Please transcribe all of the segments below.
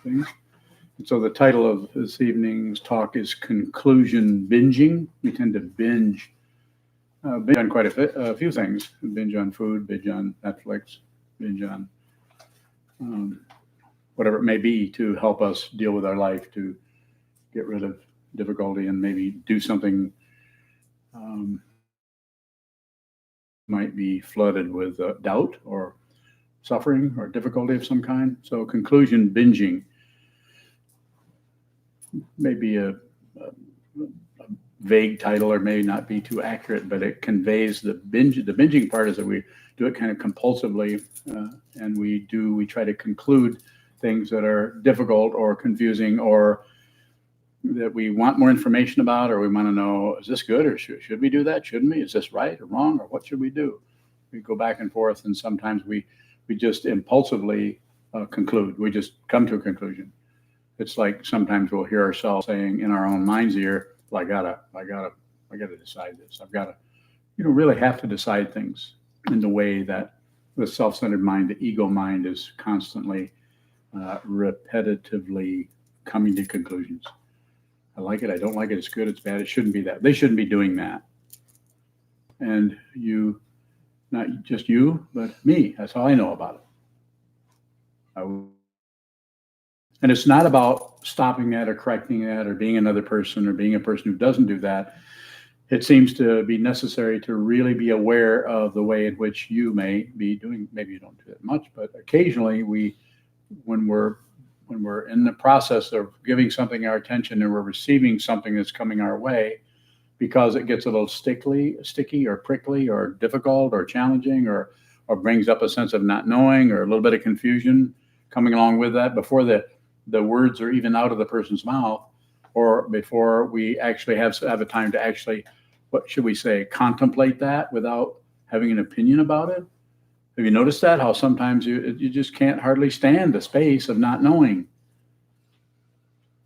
things. And so the title of this evening's talk is Conclusion Binging. We tend to binge on quite a few things. Binge on food, binge on Netflix, binge on whatever it may be to help us deal with our life, to get rid of difficulty and maybe do something might be flooded with doubt or suffering or difficulty of some kind. So conclusion binging may be a vague title or may not be too accurate, but it conveys the binging part is that we do it kind of compulsively, and we try to conclude things that are difficult or confusing or that we want more information about, or we want to know, is this good or should we do that? Shouldn't we? Is this right or wrong, or what should we do? We go back and forth, and sometimes we just impulsively conclude. We just come to a conclusion. It's like sometimes we'll hear ourselves saying in our own mind's ear, well, I gotta decide this. I've got to, really have to decide things in the way that the self-centered mind, the ego mind, is constantly, repetitively coming to conclusions. I like it. I don't like it. It's good. It's bad. It shouldn't be that. They shouldn't be doing that. And you, not just you, but me. That's all I know about it. And it's not about stopping that or correcting that or being another person or being a person who doesn't do that. It seems to be necessary to really be aware of the way in which you may be doing. Maybe you don't do it much, but occasionally when we're in the process of giving something our attention and we're receiving something that's coming our way, because it gets a little sticky or prickly or difficult or challenging or brings up a sense of not knowing or a little bit of confusion coming along with that before the words are even out of the person's mouth, or before we actually have a time to actually, what should we say, contemplate that without having an opinion about it. Have you noticed that? How sometimes you just can't hardly stand the space of not knowing.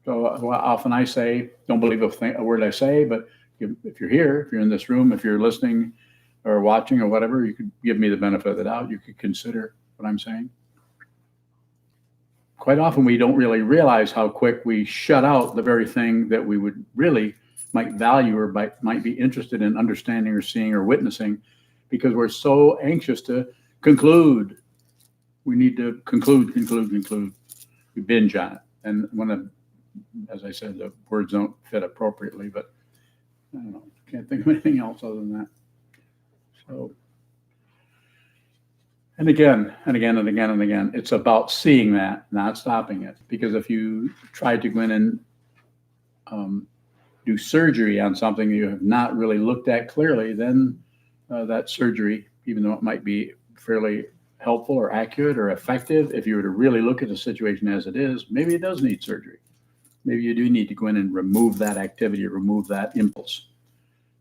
So often I say, don't believe a word I say, but if you're here, if you're in this room, if you're listening or watching or whatever, you could give me the benefit of the doubt. You could consider what I'm saying. Quite often we don't really realize how quick we shut out the very thing that we would really might value or might be interested in understanding or seeing or witnessing, because we're so anxious to conclude. We need to conclude. We binge on it. And as I said, the words don't fit appropriately, but I don't know. Can't think of anything else other than that. So, and again, it's about seeing that, not stopping it. Because if you try to go in and do surgery on something you have not really looked at clearly, then that surgery, even though it might be fairly helpful or accurate or effective, if you were to really look at the situation as it is, maybe it does need surgery. Maybe you do need to go in and remove that activity, remove that impulse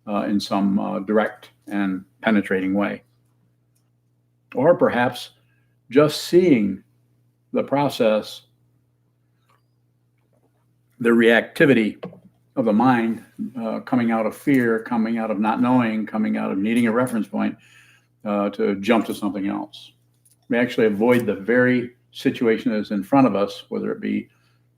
in some direct and penetrating way. Or perhaps just seeing the process, the reactivity of the mind coming out of fear, coming out of not knowing, coming out of needing a reference point to jump to something else. We actually avoid the very situation that is in front of us, whether it be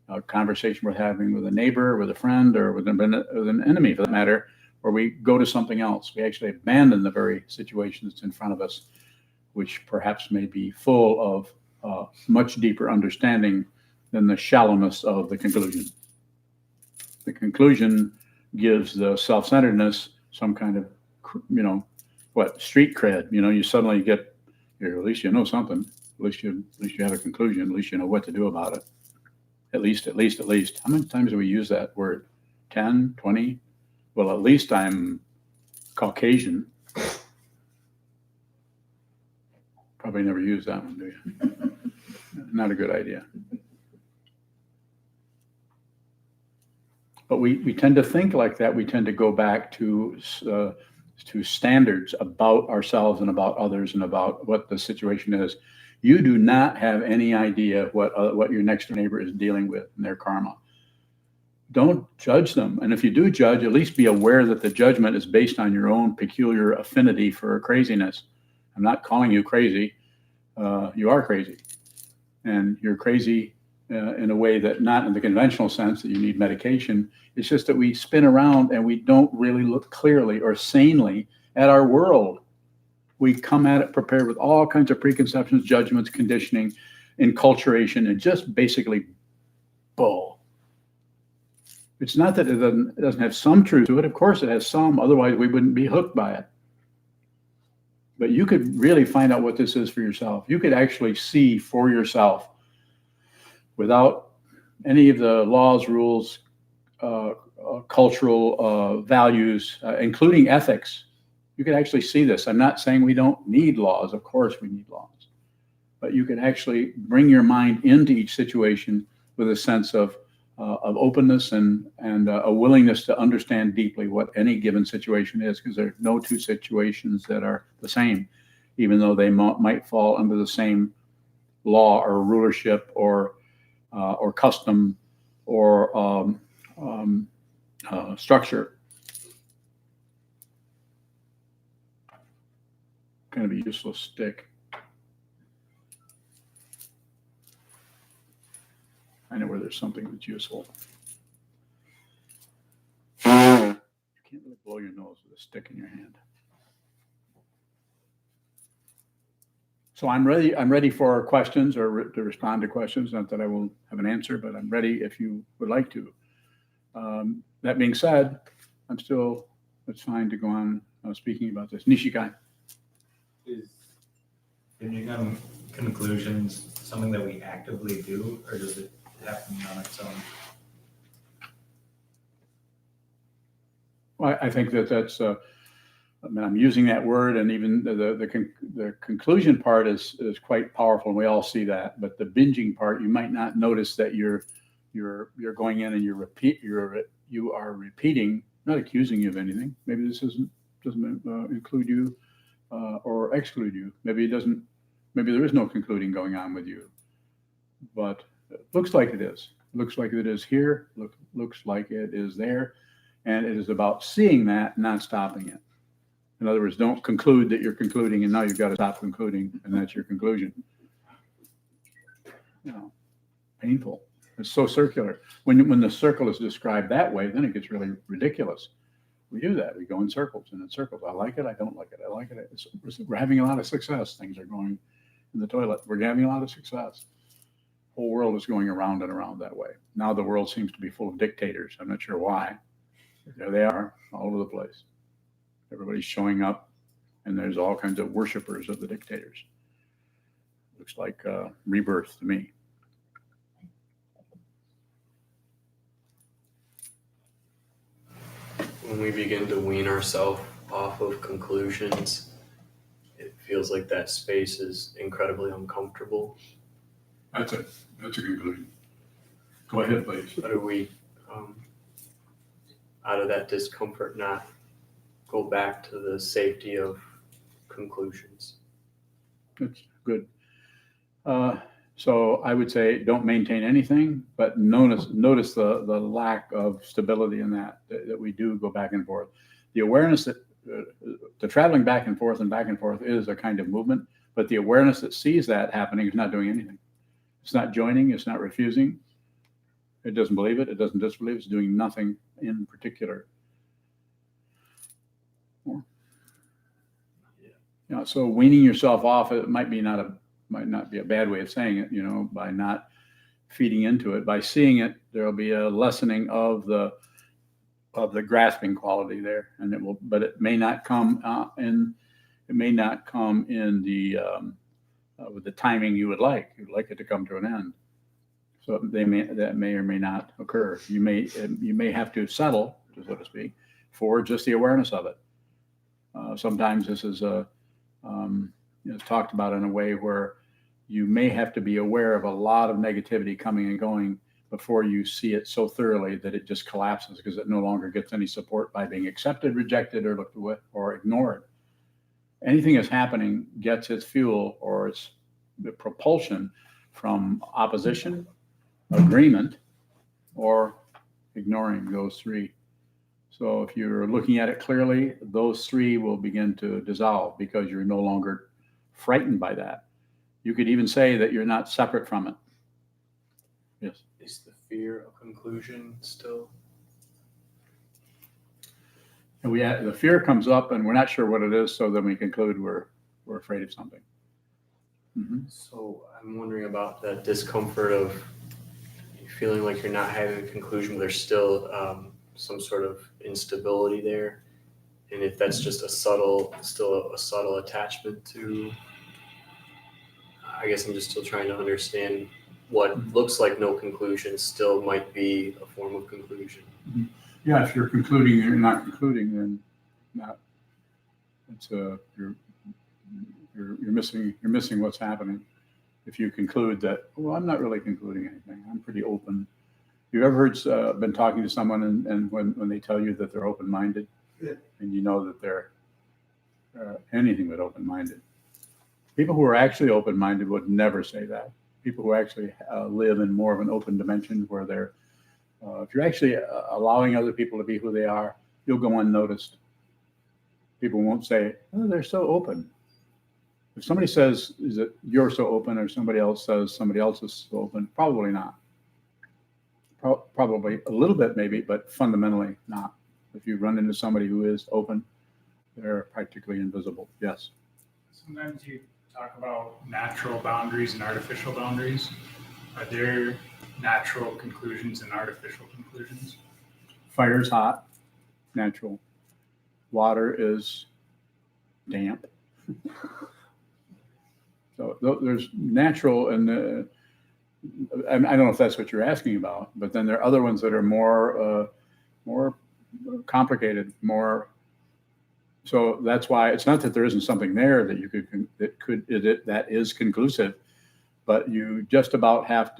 a conversation we're having with a neighbor, with a friend, or with an enemy for that matter, where we go to something else. We actually abandon the very situation that's in front of us, which perhaps may be full of much deeper understanding than the shallowness of the conclusion. The conclusion gives the self-centeredness some kind of, street cred. You suddenly get, at least you know something. At least you have a conclusion. At least you know what to do about it. At least. How many times do we use that word? 10, 20? Well, at least I'm Caucasian. Probably never use that one, do you? Not a good idea. But we tend to think like that. We tend to go back to standards about ourselves and about others and about what the situation is. You do not have any idea what your next door neighbor is dealing with in their karma. Don't judge them. And if you do judge, at least be aware that the judgment is based on your own peculiar affinity for craziness. I'm not calling you crazy. You are crazy. And you're crazy in a way that not in the conventional sense that you need medication. It's just that we spin around and we don't really look clearly or sanely at our world. We come at it prepared with all kinds of preconceptions, judgments, conditioning, enculturation, and just basically bull. It's not that it doesn't have some truth to it. Of course it has some, otherwise we wouldn't be hooked by it. But you could really find out what this is for yourself. You could actually see for yourself without any of the laws, rules, cultural values, including ethics. You could actually see this. I'm not saying we don't need laws. Of course we need laws. But you can actually bring your mind into each situation with a sense of openness and a willingness to understand deeply what any given situation is, because there are no two situations that are the same, even though they might fall under the same law or rulership or custom or structure. Kind of a useless stick. I know where there's something that's useful. You can't really blow your nose with a stick in your hand. So I'm ready for questions or to respond to questions. Not that I will have an answer, but I'm ready if you would like to. That being said, it's fine to go on speaking about this. Nishikai. Is binging on conclusions something that we actively do, or does it happen on its own? Well, I think that's. I mean, I'm using that word, and even the conclusion part is quite powerful, and we all see that. But the binging part, you might not notice that you're going in and you are repeating, not accusing you of anything. Maybe this doesn't include you or exclude you. Maybe it doesn't. Maybe there is no concluding going on with you, but it looks like it is. It looks like it is here. Looks like it is there, and it is about seeing that, not stopping it. In other words, don't conclude that you're concluding, and now you've got to stop concluding, and that's your conclusion. Painful. It's so circular. When the circle is described that way, then it gets really ridiculous. We do that. We go in circles and in circles. I like it. I don't like it. I like it. We're having a lot of success. Things are going in the toilet. We're having a lot of success. The whole world is going around and around that way. Now the world seems to be full of dictators. I'm not sure why. There they are, all over the place. Everybody's showing up, and there's all kinds of worshipers of the dictators. Looks like rebirth to me. When we begin to wean ourselves off of conclusions, it feels like that space is incredibly uncomfortable. That's a conclusion. Go ahead, please. How do we, out of that discomfort, not go back to the safety of conclusions? That's good. So I would say don't maintain anything, but notice the lack of stability in that we do go back and forth. The awareness that the traveling back and forth is a kind of movement, but the awareness that sees that happening is not doing anything. It's not joining. It's not refusing. It doesn't believe it. It doesn't disbelieve. It's doing nothing in particular. So weaning yourself off, it might not be a bad way of saying it, by not feeding into it. By seeing it, there'll be a lessening of the grasping quality there, but it may not come in the with the timing you would like. You'd like it to come to an end. So that may or may not occur. You may have to settle, so to speak, for just the awareness of it. Sometimes this is it's talked about in a way where you may have to be aware of a lot of negativity coming and going before you see it so thoroughly that it just collapses because it no longer gets any support by being accepted, rejected, or looked away or ignored. Anything that's happening gets its fuel or its propulsion from opposition, agreement, or ignoring those three. So if you're looking at it clearly, those three will begin to dissolve because you're no longer frightened by that. You could even say that you're not separate from it. Is the fear a conclusion still? And the fear comes up and we're not sure what it is, so then we conclude we're afraid of something. Mm-hmm. So I'm wondering about that discomfort of feeling like you're not having a conclusion, but there's still some sort of instability there. And if that's just still a subtle attachment to, I guess I'm just still trying to understand what looks like no conclusion still might be a form of conclusion. Mm-hmm. Yeah, if you're concluding, you're not concluding, then not. It's you're missing what's happening. If you conclude that, well, I'm not really concluding anything. I'm pretty open. You ever been talking to someone and when they tell you that they're open-minded, Yeah. and you know that they're anything but open-minded. People who are actually open-minded would never say that. People who actually live in more of an open dimension where they're, if you're actually allowing other people to be who they are, you'll go unnoticed. People won't say, oh, they're so open. If somebody says, is it you're so open, or somebody else says somebody else is so open, probably not. Probably a little bit maybe, but fundamentally not. If you run into somebody who is open, they're practically invisible. Yes. Sometimes you talk about natural boundaries and artificial boundaries. Are there natural conclusions and artificial conclusions? Fire's hot, natural. Water is damp. So there's natural, and I don't know if that's what you're asking about, but then there are other ones that are more complicated, more. So that's why it's not that there isn't something there that that is conclusive, but you have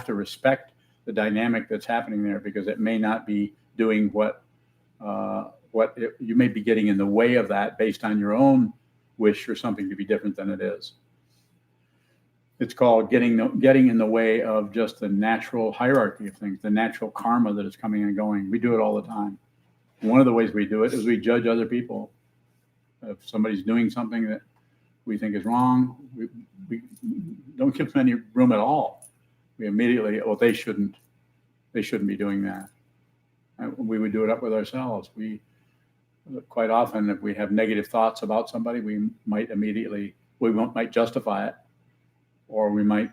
to respect the dynamic that's happening there, because it may not be doing you may be getting in the way of that based on your own wish for something to be different than it is. It's called getting in the way of just the natural hierarchy of things, the natural karma that is coming and going. We do it all the time. One of the ways we do it is we judge other people. If somebody's doing something that we think is wrong, we don't give them any room at all. We immediately, well, they shouldn't be doing that. And we would do it up with ourselves. Quite often, if we have negative thoughts about somebody, we might justify it, or we might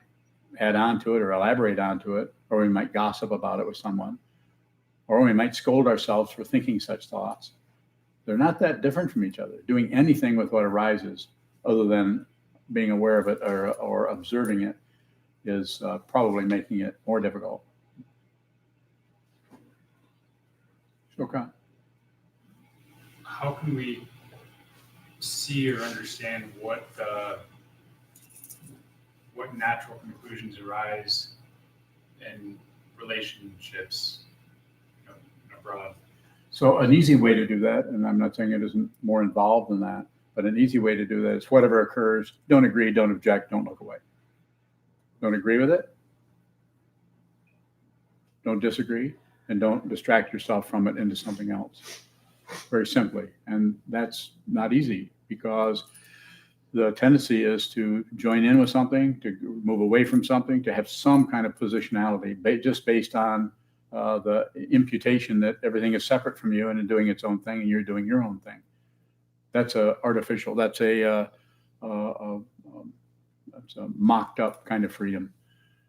add on to it or elaborate onto it, or we might gossip about it with someone, or we might scold ourselves for thinking such thoughts. They're not that different from each other. Doing anything with what arises other than being aware of it or observing it is probably making it more difficult. Okay. How can we see or understand what natural conclusions arise in relationships, abroad? So an easy way to do that, and I'm not saying it isn't more involved than that, but an easy way to do that is whatever occurs, don't agree, don't object, don't look away. Don't agree with it. Don't disagree, and don't distract yourself from it into something else. Very simply. And that's not easy, because the tendency is to join in with something, to move away from something, to have some kind of positionality just based on the imputation that everything is separate from you and doing its own thing, and you're doing your own thing. That's artificial. That's a mocked up kind of freedom.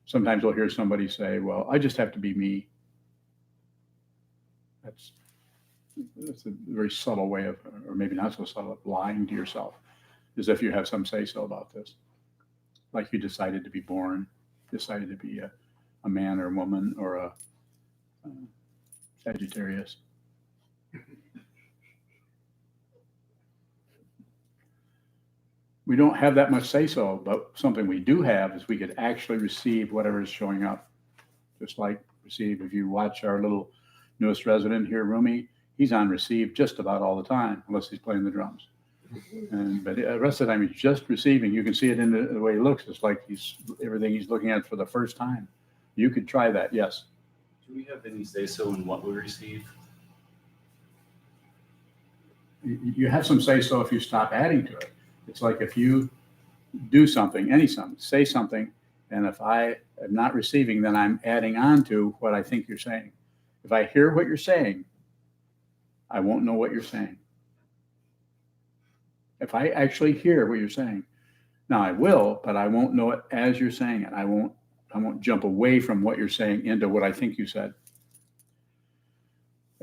Sometimes we'll hear somebody say, well, I just have to be me. That's a very subtle way of, or maybe not so subtle, of lying to yourself, as if you have some say-so about this. Like you decided to be born, decided to be a man or a woman or a Sagittarius. We don't have that much say-so, but something we do have is we could actually receive whatever is showing up. Just like receive, if you watch our little newest resident here, Rumi, he's on receive just about all the time, unless he's playing the drums. But the rest of the time he's just receiving. You can see it in the way he looks. It's like everything he's looking at for the first time. You could try that, yes. Do we have any say-so in what we receive? You have some say-so if you stop adding to it. It's like if you do something, say something, and if I am not receiving, then I'm adding on to what I think you're saying. If I hear what you're saying, I won't know what you're saying. If I actually hear what you're saying, now I will, but I won't know it as you're saying it. I won't jump away from what you're saying into what I think you said.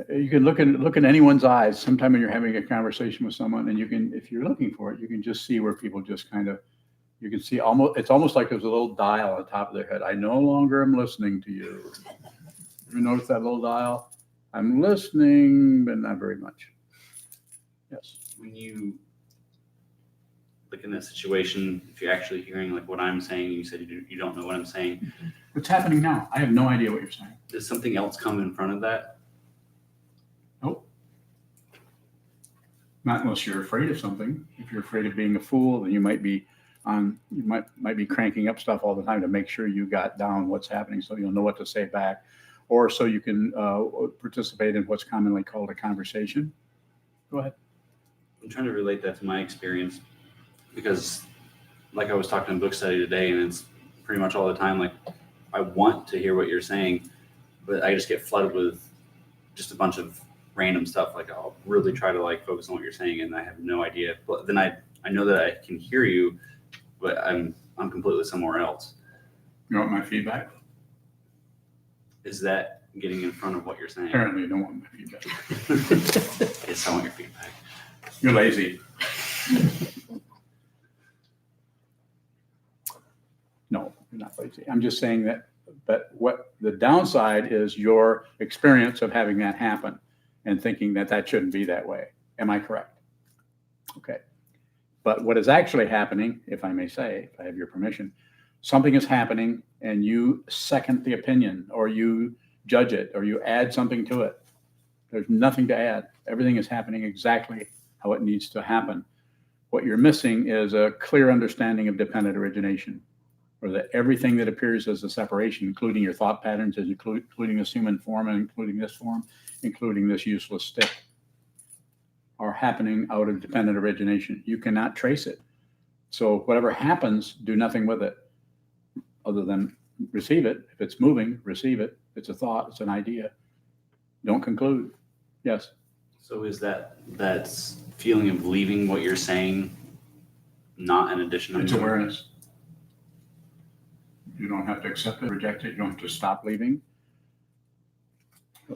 You can look in anyone's eyes sometime when you're having a conversation with someone, and you can, if you're looking for it, you can just see where people just kind of, you can see it's almost like there's a little dial on top of their head. I no longer am listening to you. You notice that little dial? I'm listening, but not very much. Yes. When you, like in that situation, if you're actually hearing like what I'm saying, you said you don't know what I'm saying. What's happening now? I have no idea what you're saying. Does something else come in front of that? Nope. Not unless you're afraid of something. If you're afraid of being a fool, then you might be cranking up stuff all the time to make sure you got down what's happening, so you'll know what to say back, or so you can participate in what's commonly called a conversation. Go ahead. I'm trying to relate that to my experience because, like I was talking in book study today, and it's pretty much all the time. Like, I want to hear what you're saying, but I just get flooded with just a bunch of random stuff. Like, I'll really try to like focus on what you're saying, and I have no idea. But then I know that I can hear you, but I'm completely somewhere else. You want my feedback? Is that getting in front of what you're saying? Apparently you don't want my feedback. Yes, I want your feedback. You're lazy. No, you're not lazy. I'm just saying that, but what the downside is your experience of having that happen and thinking that that shouldn't be that way. Am I correct? Okay. But what is actually happening, if I may say, if I have your permission, something is happening and you second the opinion, or you judge it, or you add something to it. There's nothing to add. Everything is happening exactly how it needs to happen. What you're missing is a clear understanding of dependent origination, or that everything that appears as a separation, including your thought patterns, including this human form, and including this form, including this useless stick, are happening out of dependent origination. You cannot trace it. So whatever happens, do nothing with it other than receive it. If it's moving, receive it. It's a thought, it's an idea. Don't conclude. Yes. So is that feeling of believing what you're saying not an addition of It's awareness. You don't have to accept it, reject it. You don't have to stop leaving.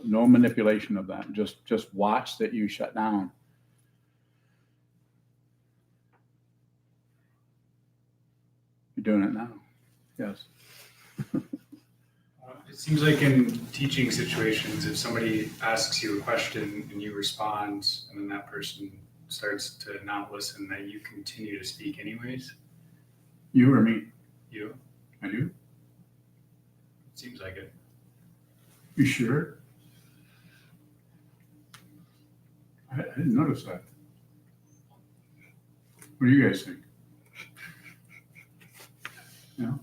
No manipulation of that. Just watch that you shut down. You're doing it now. Yes. It seems like in teaching situations, if somebody asks you a question and you respond, and then that person starts to not listen, that you continue to speak anyways. You or me? You? I do. It seems like it. You sure? I didn't notice that. What do you guys think? No?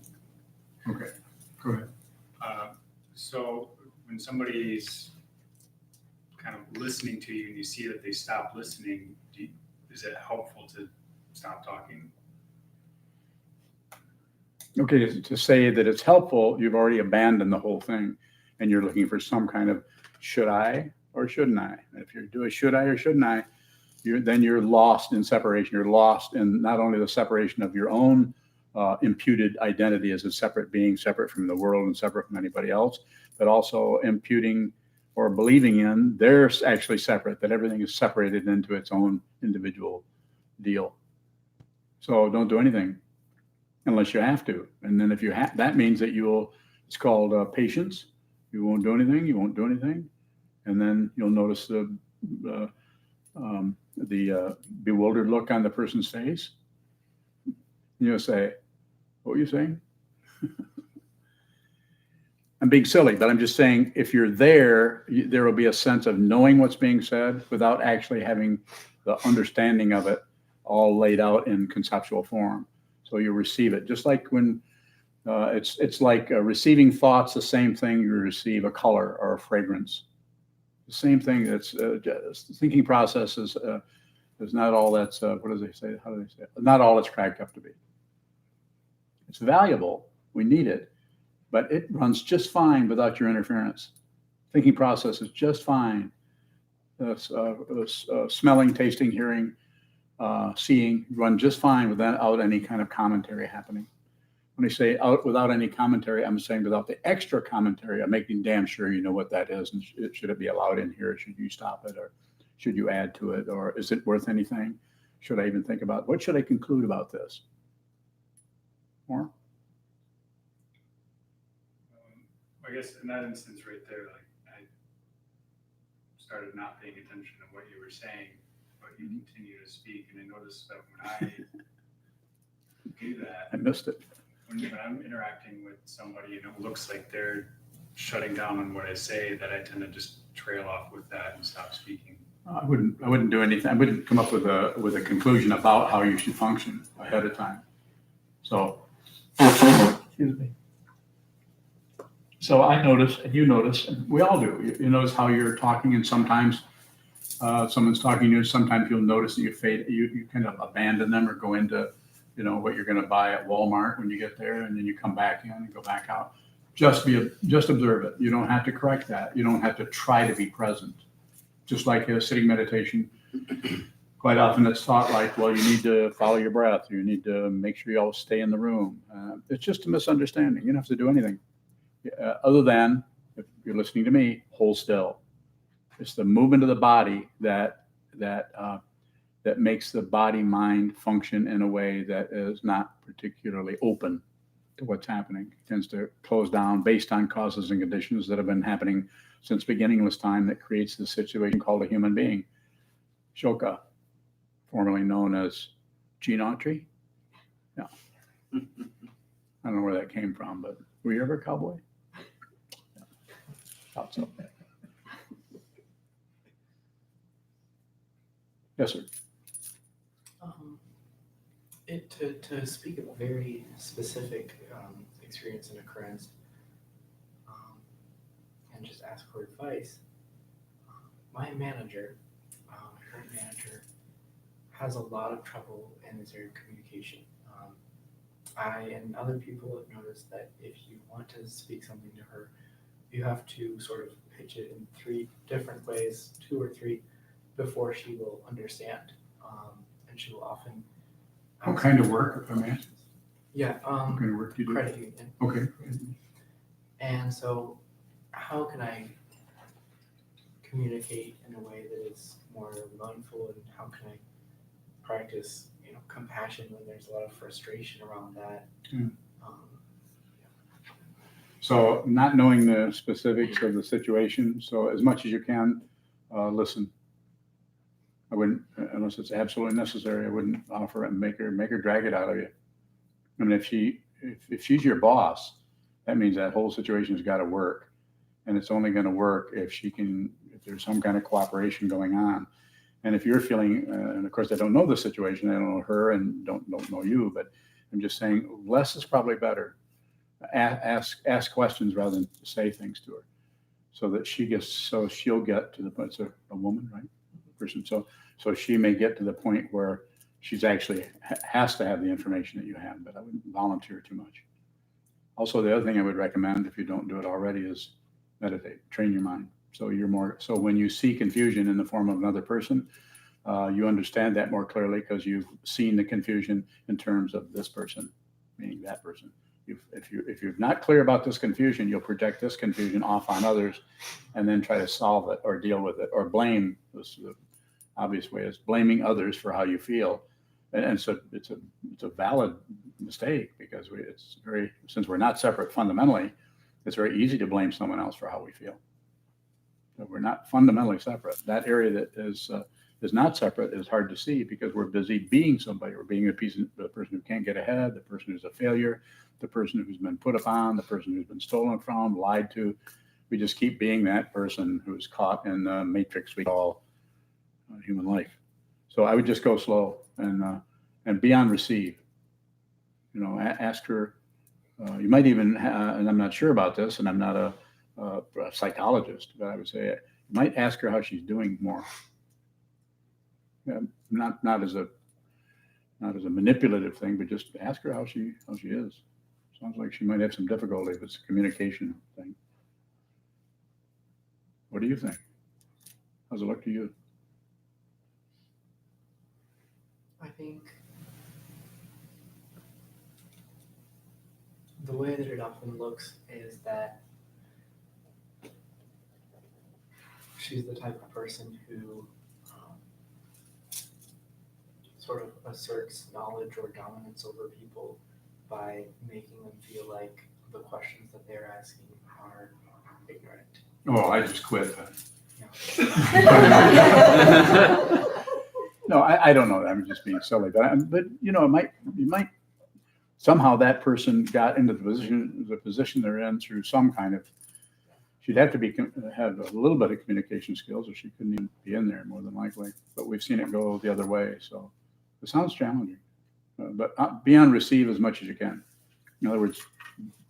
Okay, go ahead. So when somebody's kind of listening to you and you see that they stop listening, is it helpful to stop talking? Okay, to say that it's helpful, you've already abandoned the whole thing, and you're looking for some kind of should I or shouldn't I? If you're doing should I or shouldn't I, then you're lost in separation. You're lost in not only the separation of your own imputed identity as a separate being, separate from the world and separate from anybody else, but also imputing or believing in they're actually separate, that everything is separated into its own individual deal. So don't do anything unless you have to. And then if you have, that means that it's called patience. You won't do anything. You won't do anything. And then you'll notice the bewildered look on the person's face. You'll say, what were you saying? I'm being silly, but I'm just saying if you're there, there will be a sense of knowing what's being said without actually having the understanding of it all laid out in conceptual form. So you receive it. Just like when it's like receiving thoughts, the same thing you receive a color or a fragrance. The same thing. That's thinking process is not all that's, what do they say? How do they say it? Not all it's cracked up to be. It's valuable. We need it. but it runs just fine without your interference. Thinking process is just fine. Smelling, tasting, hearing, seeing run just fine without any kind of commentary happening. When I say out without any commentary, I'm saying without the extra commentary. I'm making damn sure you know what that is, and should it be allowed in here? Should you stop it, or should you add to it, or is it worth anything? Should I even think about what should I conclude about this? More? I guess in that instance right there, like I started not paying attention to what you were saying, but you continue to speak, and I noticed that when I do that, I missed it. when I'm interacting with somebody and it looks like they're shutting down on what I say, that I tend to just trail off with that and stop speaking. I wouldn't do anything. I wouldn't come up with a conclusion about how you should function ahead of time. So, excuse me. So I notice, and you notice, and we all do. You notice how you're talking, and sometimes someone's talking to you. Sometimes you'll notice that you kind of abandon them or go into, what you're going to buy at Walmart when you get there, and then you come back in and go back out. Just observe it. You don't have to correct that. You don't have to try to be present. Just like a sitting meditation, quite often it's thought like, well, you need to follow your breath. You need to make sure you all stay in the room. It's just a misunderstanding. You don't have to do anything other than, if you're listening to me, hold still. It's the movement of the body that makes the body-mind function in a way that is not particularly open to what's happening. It tends to close down based on causes and conditions that have been happening since beginningless time that creates the situation called a human being. Shoka, formerly known as Genotry. Yeah. I don't know where that came from, but were you ever a cowboy? Yeah. Thought so. Yes, sir. To speak of a very specific experience and occurrence, and just ask for advice. My manager, current manager, has a lot of trouble in this area of communication. I and other people have noticed that if you want to speak something to her, you have to sort of pitch it in 3 different ways, 2 or 3, before she will understand. And she will often. What kind of work, if I may ask? Yeah. What kind of work do you do? Credit union. Okay. And so, how can I communicate in a way that is more mindful, and how can I practice, compassion when there's a lot of frustration around that? Yeah. So, not knowing the specifics of the situation, so as much as you can, listen. I wouldn't, unless it's absolutely necessary, I wouldn't offer it and make her drag it out of you. I mean, if she's your boss, that means that whole situation's got to work, and it's only going to work if there's some kind of cooperation going on. And if you're feeling, and of course I don't know the situation, I don't know her and don't know you, but I'm just saying less is probably better. Ask questions rather than say things to her, so she'll get to the point. It's a woman, right? Person. So she may get to the point where she's actually has to have the information that you have, but I wouldn't volunteer too much. Also, the other thing I would recommend, if you don't do it already, is meditate, train your mind. So when you see confusion in the form of another person, you understand that more clearly because you've seen the confusion in terms of this person, meaning that person. If you're not clear about this confusion, you'll project this confusion off on others and then try to solve it or deal with it or blame. The obvious way is blaming others for how you feel. And so it's a valid mistake because since we're not separate fundamentally, it's very easy to blame someone else for how we feel. But we're not fundamentally separate. That area that is not separate is hard to see because we're busy being somebody. We're being the person who can't get ahead, the person who's a failure, the person who's been put upon, the person who's been stolen from, lied to. We just keep being that person who's caught in the matrix we call human life. So I would just go slow and be on receive. Ask her. You might even, and I'm not sure about this, and I'm not a psychologist, but I would say you might ask her how she's doing more. Not as a manipulative thing, but just ask her how she is. Sounds like she might have some difficulty if it's a communication thing. What do you think? How's it look to you? I think the way that it often looks is that she's the type of person who sort of asserts knowledge or dominance over people by making them feel like the questions that they're asking are ignorant. Oh, I just quit. Yeah. No, I don't know. I'm just being silly, but you know, you might somehow that person got into the position they're in through some kind of. She'd have to have a little bit of communication skills, or she couldn't even be in there more than likely. But we've seen it go the other way, so it sounds challenging. But be on receive as much as you can. In other words,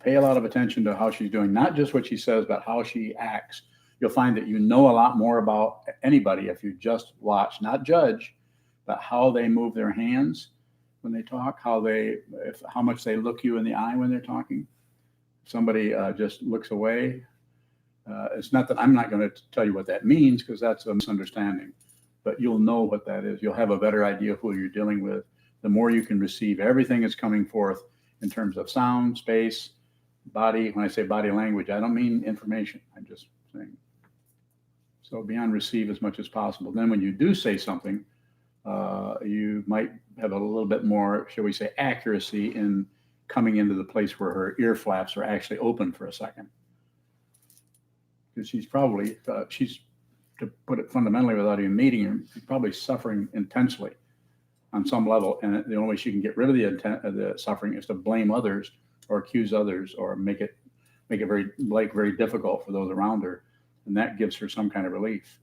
pay a lot of attention to how she's doing, not just what she says, but how she acts. You'll find that you know a lot more about anybody if you just watch, not judge, but how they move their hands when they talk, how much they look you in the eye when they're talking. If somebody just looks away, it's not that I'm not going to tell you what that means, because that's a misunderstanding, but you'll know what that is. You'll have a better idea of who you're dealing with. The more you can receive everything that's coming forth in terms of sound, space, body. When I say body language, I don't mean information. I'm just saying. So be on receive as much as possible. Then when you do say something, you might have a little bit more, shall we say, accuracy in coming into the place where her ear flaps are actually open for a second. Because she's probably, to put it fundamentally without even meeting her, she's probably suffering intensely on some level. And the only way she can get rid of the suffering is to blame others or accuse others or make it very difficult for those around her. And that gives her some kind of relief,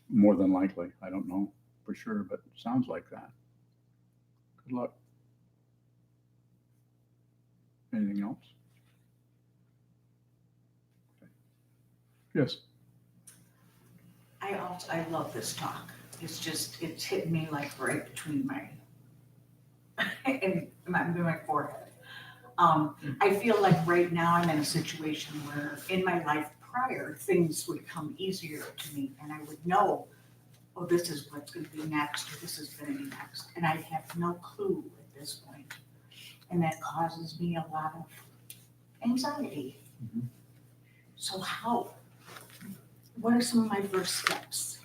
more than likely. I don't know for sure, but it sounds like that. Good luck. Anything else? Okay. Yes. I love this talk. It's hit me like right between my forehead. I feel like right now I'm in a situation where in my life prior, things would come easier to me and I would know, oh, this is what's going to be next, or this is going to be next. And I have no clue at this point. And that causes me a lot of anxiety. Mm-hmm. So what are some of my first steps?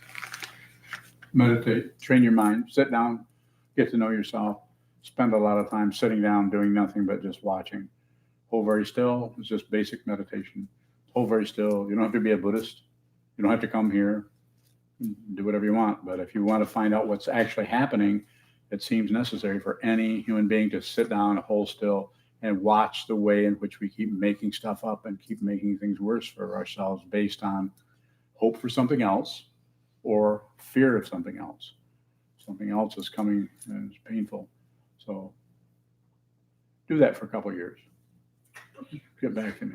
Meditate, train your mind, sit down, get to know yourself, spend a lot of time sitting down, doing nothing but just watching. Hold very still. It's just basic meditation. Hold very still. You don't have to be a Buddhist. You don't have to come here. Do whatever you want. But if you want to find out what's actually happening, it seems necessary for any human being to sit down, hold still, and watch the way in which we keep making stuff up and keep making things worse for ourselves based on hope for something else or fear of something else. Something else is coming and it's painful. So do that for a couple of years. Get back to me.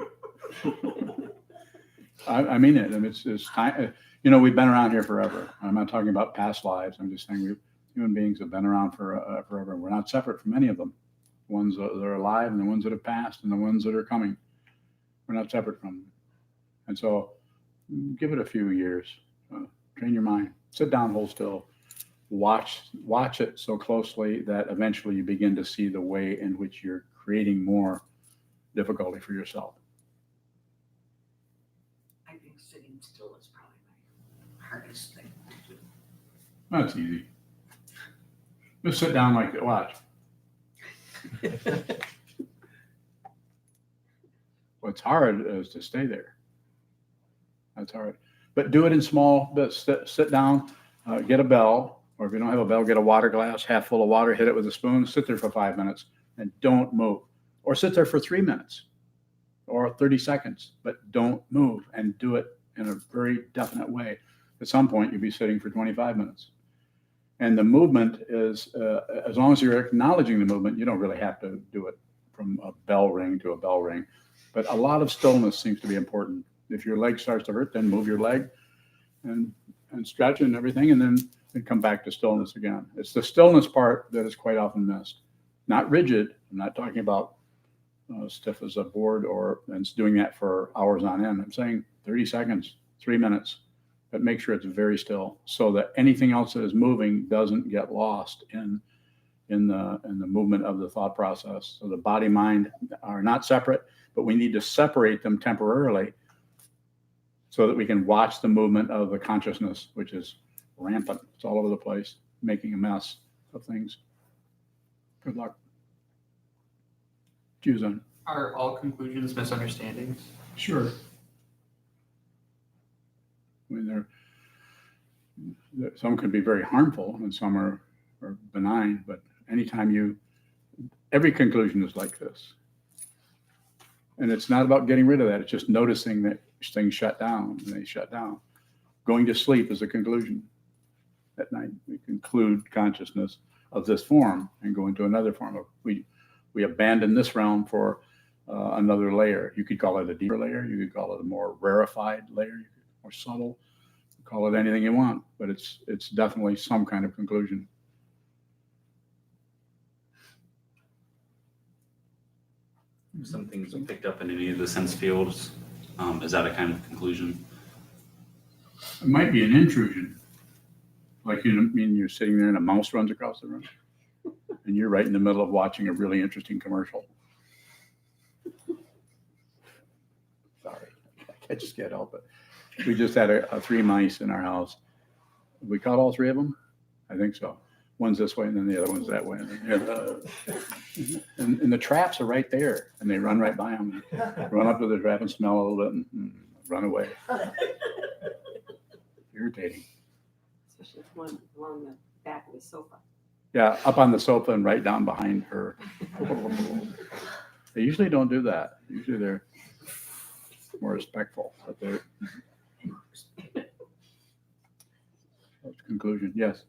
I mean it. I mean, it's time. You know, we've been around here forever. I'm not talking about past lives. I'm just saying human beings have been around for forever. We're not separate from any of them. The ones that are alive and the ones that have passed and the ones that are coming. We're not separate from them. And so give it a few years. Train your mind. Sit down, hold still. Watch it so closely that eventually you begin to see the way in which you're creating more difficulty for yourself. I think sitting still is probably my hardest thing to do. That's easy. Just sit down like that. Watch. What's hard is to stay there. That's hard. But do it in small bits. Sit down, get a bell, or if you don't have a bell, get a water glass, half full of water, hit it with a spoon, sit there for 5 minutes, and don't move. Or sit there for 3 minutes or 30 seconds, but don't move, and do it in a very definite way. At some point, you'll be sitting for 25 minutes. And the movement is, as long as you're acknowledging the movement, you don't really have to do it from a bell ring to a bell ring. But a lot of stillness seems to be important. If your leg starts to hurt, then move your leg and stretch and everything, and then come back to stillness again. It's the stillness part that is quite often missed. Not rigid. I'm not talking about stiff as a board, and it's doing that for hours on end. I'm saying 30 seconds, 3 minutes, but make sure it's very still so that anything else that is moving doesn't get lost in the movement of the thought process. So the body mind are not separate, but we need to separate them temporarily so that we can watch the movement of the consciousness, which is rampant. It's all over the place, making a mess of things. Good luck. Sokuzan. Are all conclusions misunderstandings? Sure. I mean, some could be very harmful and some are benign, but anytime every conclusion is like this. And it's not about getting rid of that. It's just noticing that things shut down and they shut down. Going to sleep is a conclusion. At night, we conclude consciousness of this form and go into another form. We abandon this realm for another layer. You could call it a deeper layer. You could call it a more rarefied layer, more subtle. Call it anything you want, but it's definitely some kind of conclusion. Some things are picked up in any of the sense fields. Is that a kind of conclusion? It might be an intrusion. Like you're sitting there and a mouse runs across the room and you're right in the middle of watching a really interesting commercial. Sorry, I just can't help it. We just had 3 mice in our house. We caught all 3 of them? I think so. One's this way and then the other one's that way. And the traps are right there and they run right by them. Run up to the trap and smell a little bit and run away. Irritating. Especially if one along the back of the sofa. Yeah, up on the sofa and right down behind her. They usually don't do that. Usually they're more respectful. But they're... Conclusion, yes.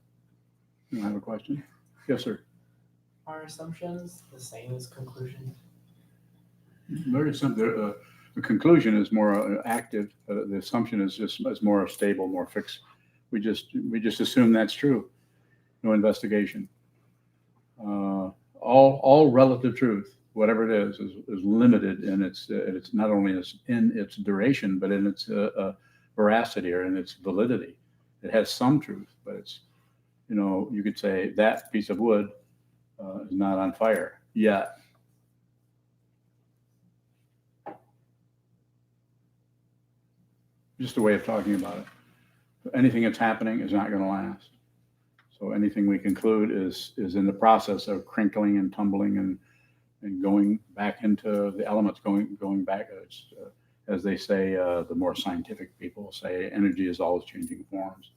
You have a question? Yes, sir. Are assumptions the same as conclusions? Very simple. The conclusion is more active. The assumption is more stable, more fixed. We just assume that's true. No investigation. All relative truth, whatever it is limited in its not only in its duration, but in its veracity or in its validity. It has some truth, but it's, you could say that piece of wood is not on fire yet. Just a way of talking about it. Anything that's happening is not going to last. So anything we conclude is in the process of crinkling and tumbling and going back into the elements, going back. As they say, the more scientific people say, energy is always changing forms.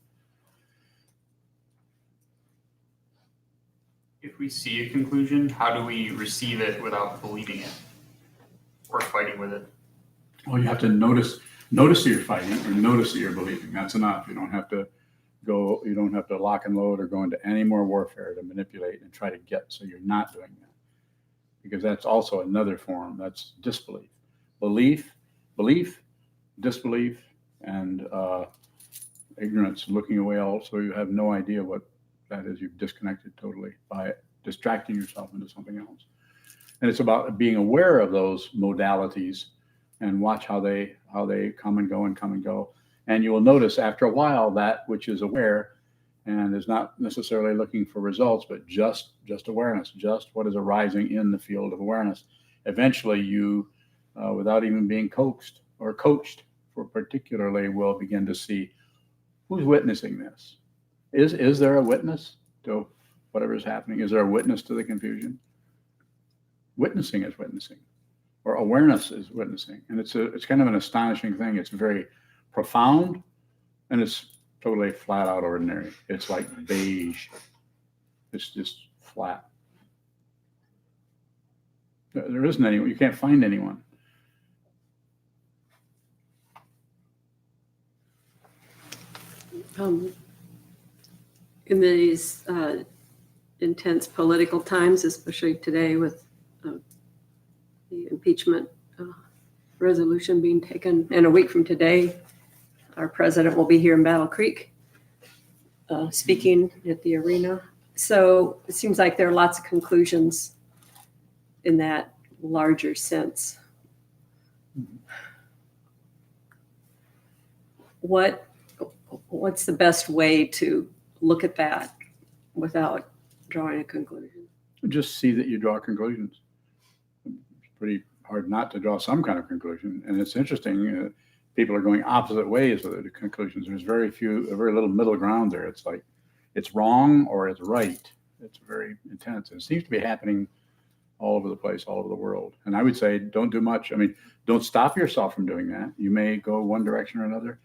If we see a conclusion, how do we receive it without believing it or fighting with it? Well, you have to notice that you're fighting or notice that you're believing. That's enough. You don't have to lock and load or go into any more warfare to manipulate and try to get so you're not doing that. Because that's also another form. That's disbelief. Belief, disbelief, and ignorance, looking away also. You have no idea what that is. You've disconnected totally by distracting yourself into something else. And it's about being aware of those modalities and watch how they come and go. And you will notice after a while that which is aware and is not necessarily looking for results, but just awareness, just what is arising in the field of awareness. Eventually you, without even being coaxed or coached for particularly, will begin to see who's witnessing this. Is there a witness to whatever is happening? Is there a witness to the confusion? Witnessing is witnessing, or awareness is witnessing. And it's kind of an astonishing thing. It's very profound and it's totally flat out ordinary. It's like beige. It's just flat. There isn't anyone. You can't find anyone. In these intense political times, especially today with the impeachment resolution being taken, and a week from today, our president will be here in Battle Creek speaking at the arena. So it seems like there are lots of conclusions in that larger sense. What's the best way to look at that without drawing a conclusion? Just see that you draw conclusions. It's pretty hard not to draw some kind of conclusion. And it's interesting, people are going opposite ways with the conclusions. There's very little middle ground there. It's like, it's wrong or it's right. It's very intense. It seems to be happening all over the place, all over the world. And I would say, don't do much. I mean, don't stop yourself from doing that. You may go one direction or another,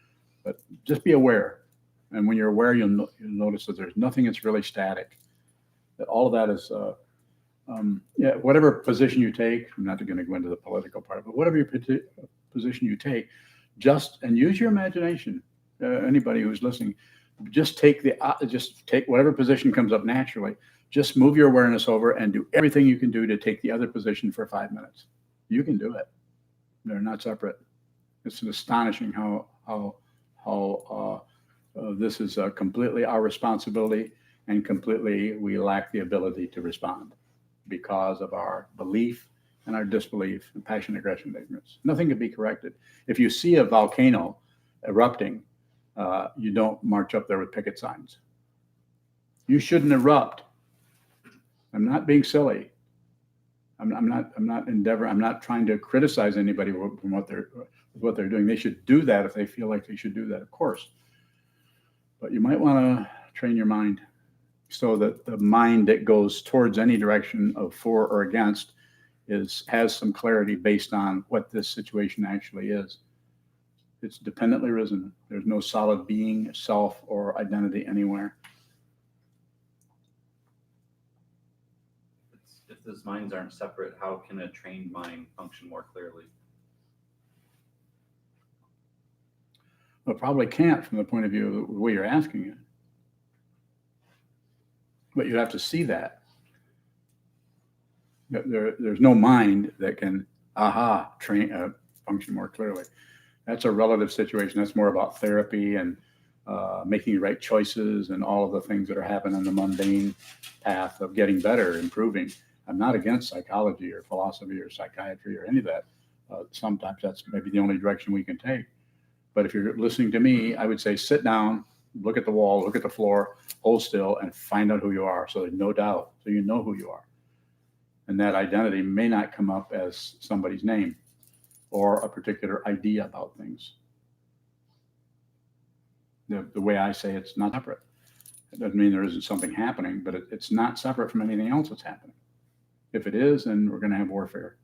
but just be aware. And when you're aware, you'll notice that there's nothing that's really static. That all of that is, whatever position you take, I'm not going to go into the political part, but whatever your position you take, and use your imagination. Anybody who's listening, just take whatever position comes up naturally. Just move your awareness over and do everything you can do to take the other position for 5 minutes. You can do it. They're not separate. It's astonishing how this is completely our responsibility, and completely we lack the ability to respond because of our belief and our disbelief and passion, aggression, and ignorance. Nothing can be corrected. If you see a volcano erupting, you don't march up there with picket signs. You shouldn't erupt. I'm not being silly. I'm not trying to criticize anybody from what they're doing. They should do that if they feel like they should do that, of course. But you might want to train your mind so that the mind that goes towards any direction of for or against has some clarity based on what this situation actually is. It's dependently risen. There's no solid being, self, or identity anywhere. If those minds aren't separate, how can a trained mind function more clearly? Well, probably can't from the point of view of the way you're asking it. But you have to see that. There's no mind that can function more clearly. That's a relative situation. That's more about therapy and making the right choices and all of the things that are happening on the mundane path of getting better, improving. I'm not against psychology or philosophy or psychiatry or any of that. Sometimes that's maybe the only direction we can take. But if you're listening to me, I would say sit down, look at the wall, look at the floor, hold still, and find out who you are. So there's no doubt. So you know who you are. And that identity may not come up as somebody's name or a particular idea about things. The way I say it's not separate. It doesn't mean there isn't something happening, but it's not separate from anything else that's happening. If it is, then we're going to have warfare.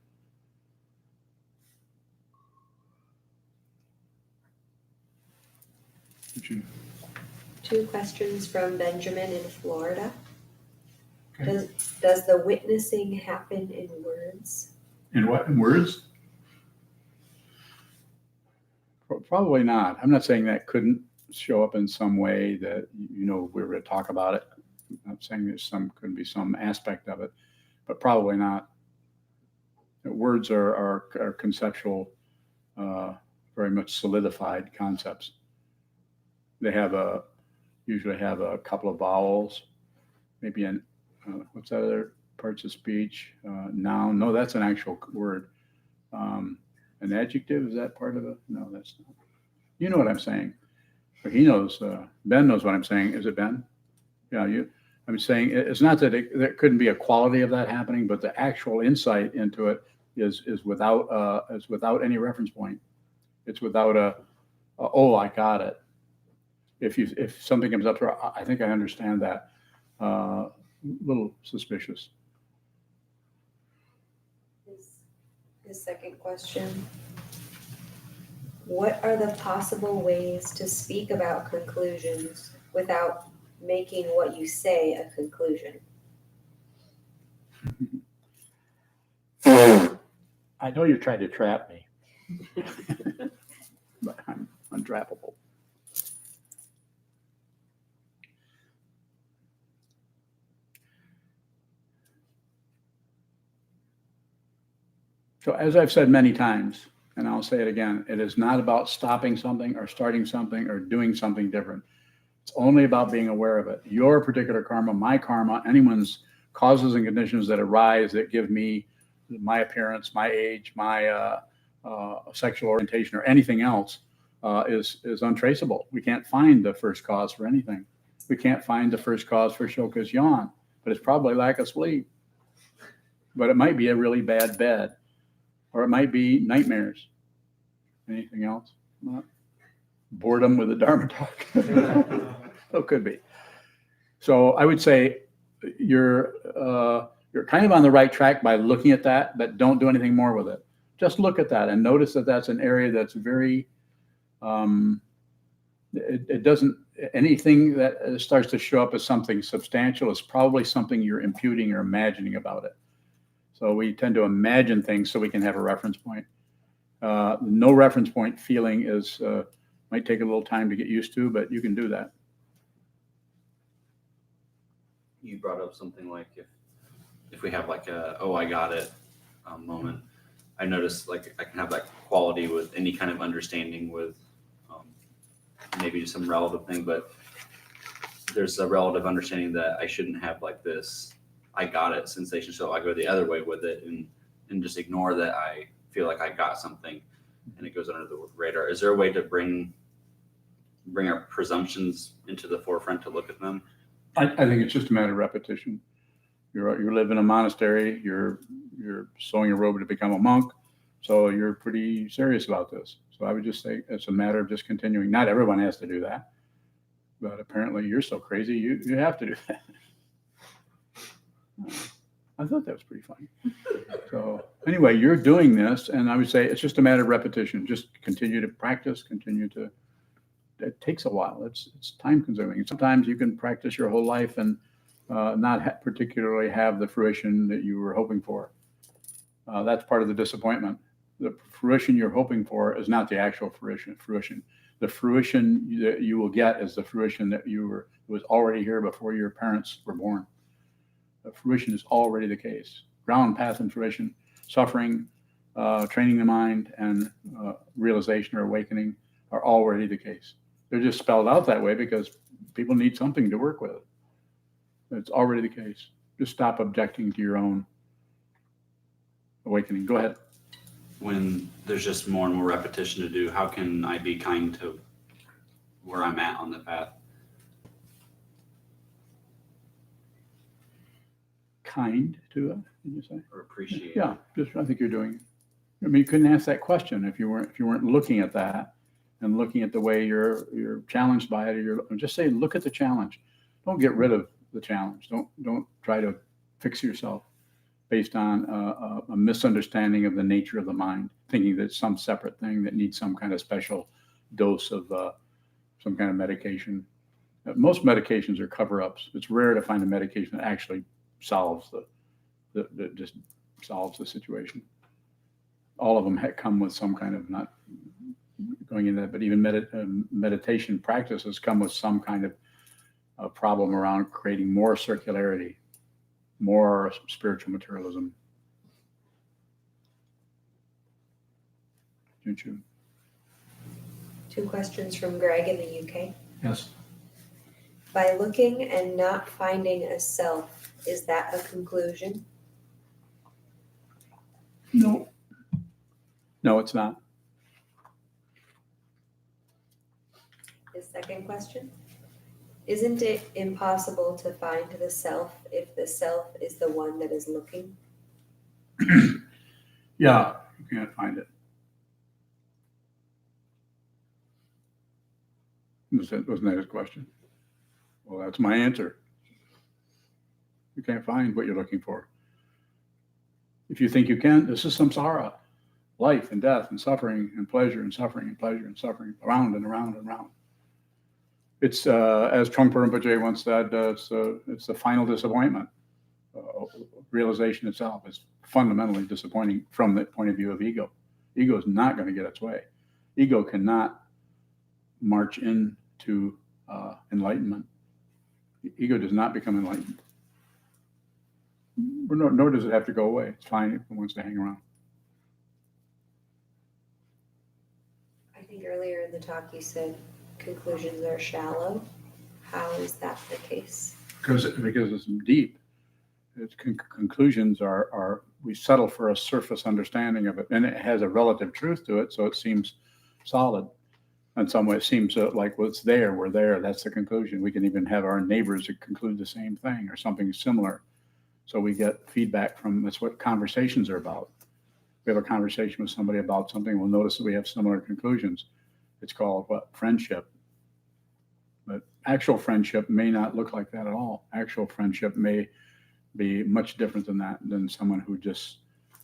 Two questions from Benjamin in Florida. Okay. Does the witnessing happen in words? In what? In words? Probably not. I'm not saying that couldn't show up in some way that, we were going to talk about it. I'm saying there's couldn't be some aspect of it, but probably not. Words are conceptual, very much solidified concepts. They usually have a couple of vowels, maybe what's that other parts of speech? Noun. No, that's an actual word. An adjective, is that part of it? No, that's not. You know what I'm saying. But he knows, Ben knows what I'm saying. Is it Ben? Yeah, I'm saying it's not that there couldn't be a quality of that happening, but the actual insight into it is without any reference point. It's without I got it. If something comes up, I think I understand that. Little suspicious. His second question. What are the possible ways to speak about conclusions without making what you say a conclusion? I know you're trying to trap me, but I'm untrappable. So as I've said many times, and I'll say it again, it is not about stopping something or starting something or doing something different. It's only about being aware of it. Your particular karma, my karma, anyone's causes and conditions that arise that give me my appearance, my age, my sexual orientation, or anything else is untraceable. We can't find the first cause for anything. We can't find the first cause for Shoka's yawn, but it's probably lack of sleep. But it might be a really bad bed, or it might be nightmares. Anything else? Boredom with a Dharma talk. So it could be. So I would say you're kind of on the right track by looking at that, but don't do anything more with it. Just look at that and notice that that's an area that's very, it doesn't, anything that starts to show up as something substantial is probably something you're imputing or imagining about it. So we tend to imagine things so we can have a reference point. No reference point feeling is, might take a little time to get used to, but you can do that. You brought up something like if we have like a, oh, I got it moment, I noticed like I can have that quality with any kind of understanding with maybe just some relative thing, but there's a relative understanding that I shouldn't have like this, I got it sensation. So I go the other way with it and just ignore that I feel like I got something and it goes under the radar. Is there a way to bring our presumptions into the forefront to look at them? I think it's just a matter of repetition. You live in a monastery, you're sewing a robe to become a monk, so you're pretty serious about this. So I would just say it's a matter of just continuing. Not everyone has to do that, but apparently you're so crazy, you have to do that. I thought that was pretty funny. So anyway, you're doing this, and I would say it's just a matter of repetition. Just continue to practice, it takes a while. It's time consuming. And sometimes you can practice your whole life and not particularly have the fruition that you were hoping for. That's part of the disappointment. The fruition you're hoping for is not the actual fruition. The fruition that you will get is the fruition that was already here before your parents were born. The fruition is already the case. Ground, path, and fruition, suffering, training the mind, and realization or awakening are already the case. They're just spelled out that way because people need something to work with. It's already the case. Just stop objecting to your own awakening. Go ahead. When there's just more and more repetition to do, how can I be kind to where I'm at on the path? Kind to it, did you say? Or appreciate? Yeah, I think you're doing. I mean, you couldn't ask that question if you weren't looking at that and looking at the way you're challenged by it. Or just say, look at the challenge. Don't get rid of the challenge. Don't try to fix yourself based on a misunderstanding of the nature of the mind, thinking that it's some separate thing that needs some kind of special dose of some kind of medication. Most medications are cover-ups. It's rare to find a medication that actually solves just solves the situation. All of them come with some kind of, not going into that, but even meditation practices come with some kind of problem around creating more circularity, more spiritual materialism. Don't you? 2 questions from Greg in the UK. Yes. By looking and not finding a self, is that a conclusion? No. No, it's not. The second question, isn't it impossible to find the self if the self is the one that is looking? Yeah, you can't find it. Wasn't that his question? Well, that's my answer. You can't find what you're looking for. If you think you can, this is samsara, life and death and suffering and pleasure and suffering and pleasure and suffering, around and around and around. It's, as Trungpa Rinpoche once said, it's the final disappointment. Realization itself is fundamentally disappointing from the point of view of ego. Ego is not going to get its way. Ego cannot march into enlightenment. Ego does not become enlightened. Nor does it have to go away. It's fine if it wants to hang around. I think earlier in the talk you said conclusions are shallow. How is that the case? Because it's deep. its conclusions are, we settle for a surface understanding of it, and it has a relative truth to it, so it seems solid. In some way, it seems like, well, it's there, we're there, that's the conclusion. We can even have our neighbors conclude the same thing or something similar. So we get feedback from, that's what conversations are about. We have a conversation with somebody about something, we'll notice that we have similar conclusions. It's called what? Friendship. But actual friendship may not look like that at all. Actual friendship may be much different than that, than someone who just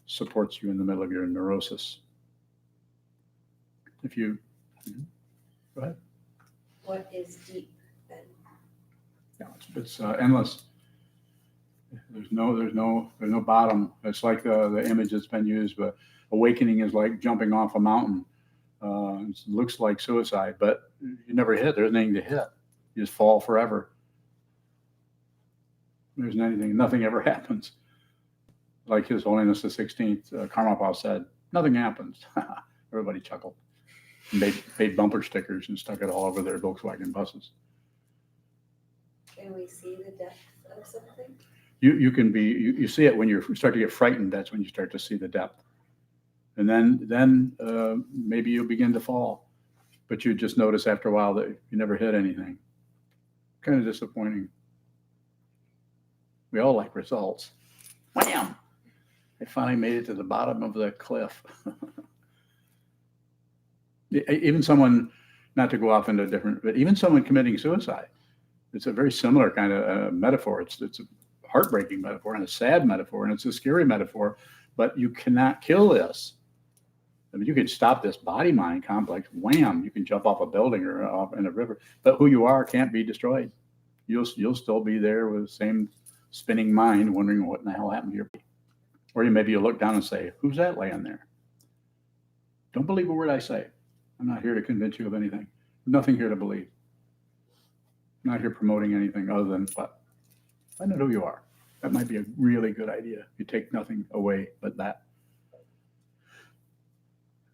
supports you in the middle of your neurosis. If you, go ahead. What is deep then? Yeah, it's endless. There's no bottom. It's like the image that's been used, but awakening is like jumping off a mountain. It looks like suicide, but you never hit. There's nothing to hit. You just fall forever. There's nothing ever happens. Like His Holiness the 16th, Karmapa said, nothing happens. Everybody chuckled. Made bumper stickers and stuck it all over their Volkswagen buses. Can we see the depth of something? You can be, you see it when you start to get frightened. That's when you start to see the depth. And then maybe you'll begin to fall. But you just notice after a while that you never hit anything. Kind of disappointing. We all like results. Wham! I finally made it to the bottom of the cliff. Even someone, not to go off into a different, but even someone committing suicide, it's a very similar kind of metaphor. It's a heartbreaking metaphor and a sad metaphor, and it's a scary metaphor, but you cannot kill this. I mean, you can stop this body-mind complex, wham, you can jump off a building or off in a river, but who you are can't be destroyed. You'll still be there with the same spinning mind, wondering what in the hell happened to your body. Or maybe you look down and say, who's that laying there? Don't believe a word I say. I'm not here to convince you of anything. Nothing here to believe. I'm not here promoting anything other than what? Find out who you are. That might be a really good idea. You take nothing away but that.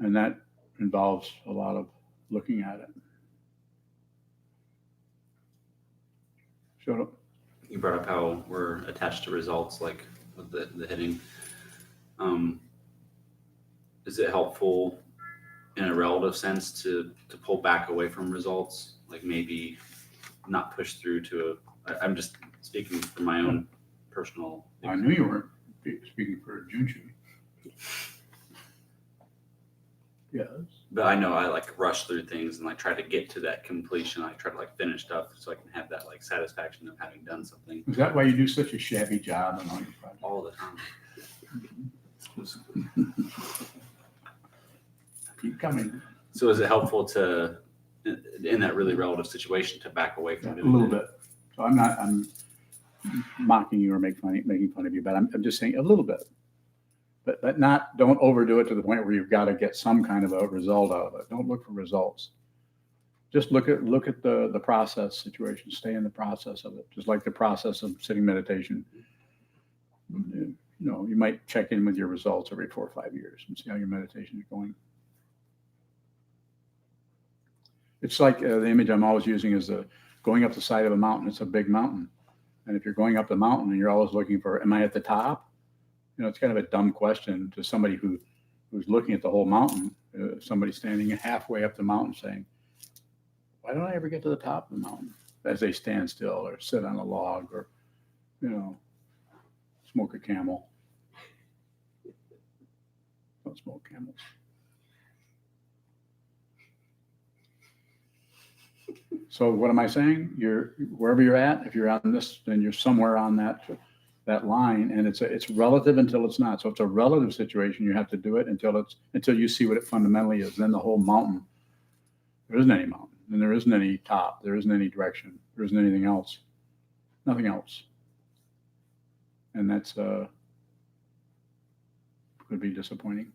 And that involves a lot of looking at it. So You brought up how we're attached to results, like with the hitting. Is it helpful in a relative sense to pull back away from results? Like maybe not push through to I'm just speaking from my own personal. I knew you weren't speaking for Junju. Yes. But I know I like rush through things and like try to get to that completion. I try to like finish stuff so I can have that like satisfaction of having done something. Is that why you do such a shabby job on all your projects? All the time. Keep coming. So is it helpful to, in that really relative situation, to back away from A doing little it? bit. So I'm mocking you or making fun of you, but I'm just saying a little bit. But not, don't overdo it to the point where you've got to get some kind of a result out of it. Don't look for results. Just look at the process situation. Stay in the process of it. Just like the process of sitting meditation. You know, you might check in with your results every 4 or 5 years and see how your meditation is going. It's like the image I'm always using is going up the side of a mountain. It's a big mountain. And if you're going up the mountain and you're always looking for, am I at the top? You know, it's kind of a dumb question to somebody who's looking at the whole mountain. Somebody standing halfway up the mountain saying, why don't I ever get to the top of the mountain? As they stand still or sit on a log or, you know, smoke a camel. Don't smoke camels. So what am I saying? You're wherever you're at. If you're on this, then you're somewhere on that line, and it's relative until it's not. So it's a relative situation. You have to do it until you see what it fundamentally is. Then the whole mountain, there isn't any mountain, and there isn't any top, there isn't any direction, there isn't anything else, nothing else, and that's could be disappointing.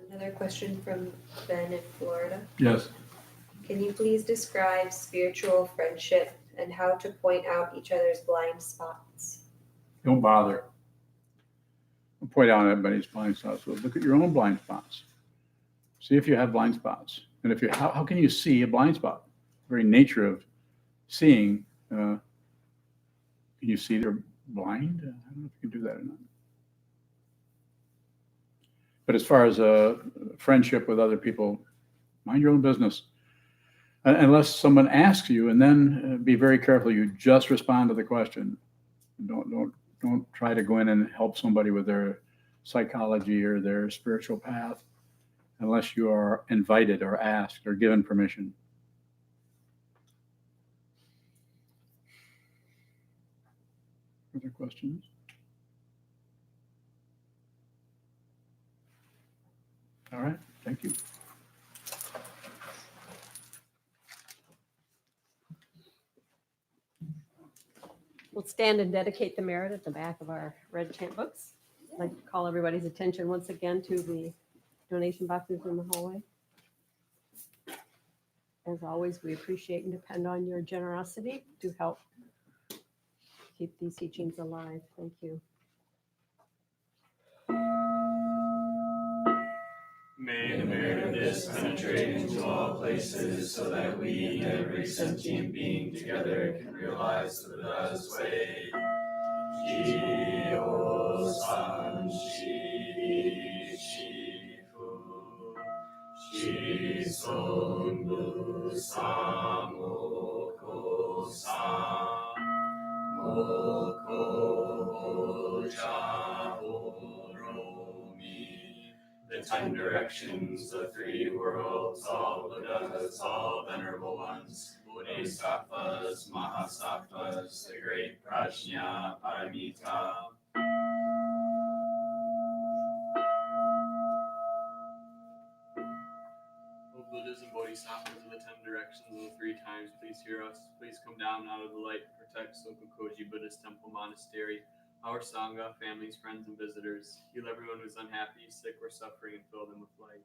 Another question from Ben in Florida. Yes. Can you please describe spiritual friendship and how to point out each other's blind spots? Don't bother. Don't point out everybody's blind spots. Well, look at your own blind spots. See if you have blind spots. And if you, how can you see a blind spot? The very nature of seeing you see they're blind? I don't know if you can do that or not. But as far as a friendship with other people, mind your own business. Unless someone asks you, and then be very careful. You just respond to the question. Don't try to go in and help somebody with their psychology or their spiritual path unless you are invited or asked or given permission. Other questions? All right, thank you. We'll stand and dedicate the merit at the back of our red chant books. I'd like to call everybody's attention once again to the donation boxes in the hallway. As always, we appreciate and depend on your generosity to help keep these teachings alive. Thank you. May the merit of this penetrate into all places so that we and every sentient being together can realize the Buddha's way. Ji-o-san, shi-fu, shi-son-bu, samoko-san, moko-ho-ja-ho-ro-mi. The 10 directions, the 3 worlds, all Buddhas, all venerable ones, Bodhisattvas, Mahasattvas, the great Prajna Paramita. O Buddhas and Bodhisattvas of the 10 directions and the 3 times, please hear us. Please come down out of the light and protect SokukoJi Buddhist Temple Monastery, our Sangha, families, friends, and visitors. Heal everyone who's unhappy, sick, or suffering, and fill them with light.